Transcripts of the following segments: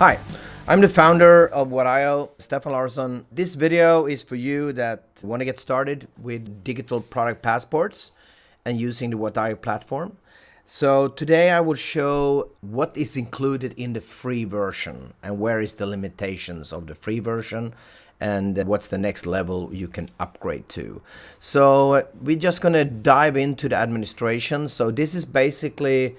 Hi, I'm the founder of What.io, Stefan Larsson. This video is for you that want to get started with digital product passports and using the What.io platform. So today I will show what is included in the free version and where is the limitations of the free version and what's the next level you can upgrade to. So we're just going to dive into the administration. So this is basically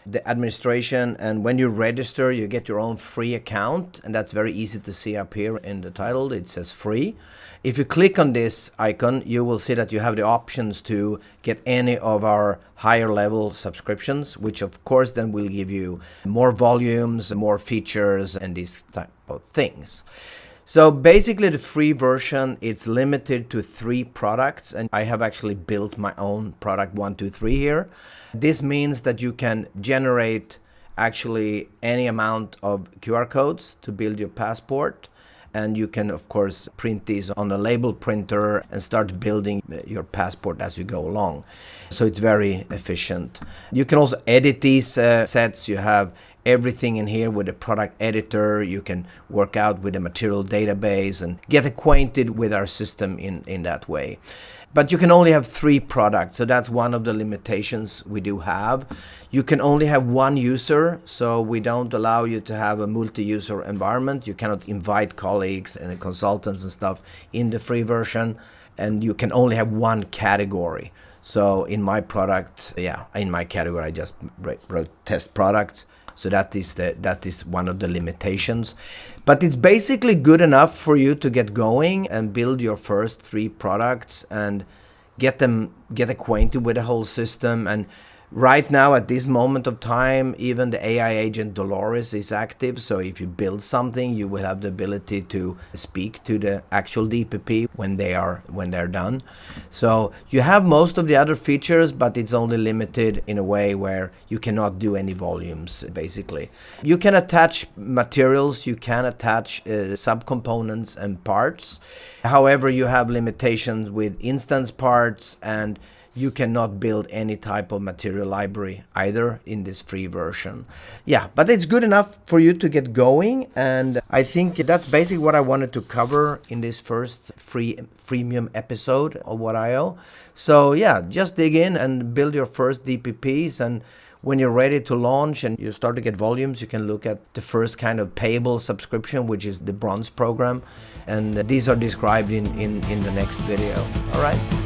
the administration, and when you register you get your own free account, and that's very easy to see up here in the title. It says free. If you click on this icon, you will see that you have the options to get any of our higher level subscriptions, which of course then will give you more volumes, more features, and these type of things. So basically the free version, it's limited to 3 products, and I have actually built my own product 1, 2, 3 here. This means that you can generate actually any amount of QR codes to build your passport, and you can of course print these on a label printer and start building your passport as you go along. So it's very efficient. You can also edit these sets. You have everything in here with a product editor. You can work out with a material database and get acquainted with our system in that way. But you can only have 3 products, so that's one of the limitations we do have. You can only have 1 user, so we don't allow you to have a multi-user environment. You cannot invite colleagues and consultants and stuff in the free version, and you can only have 1 category. So in my product, in my category I just wrote test products. So that is one of the limitations. But it's basically good enough for you to get going and build your first 3 products and get acquainted with the whole system. And right now at this moment of time, even the AI agent Dolores is active. So if you build something, you will have the ability to speak to the actual DPP when they're done. So you have most of the other features, but it's only limited in a way where you cannot do any volumes basically. You can attach materials, you can attach subcomponents and parts. However, you have limitations with instance parts, and you cannot build any type of material library either in this free version. But it's good enough for you to get going, and I think that's basically what I wanted to cover in this first freemium episode of What.io. So just dig in and build your first DPPs, and when you're ready to launch and you start to get volumes, you can look at the first kind of payable subscription, which is the bronze program, and these are described in the next video. All right.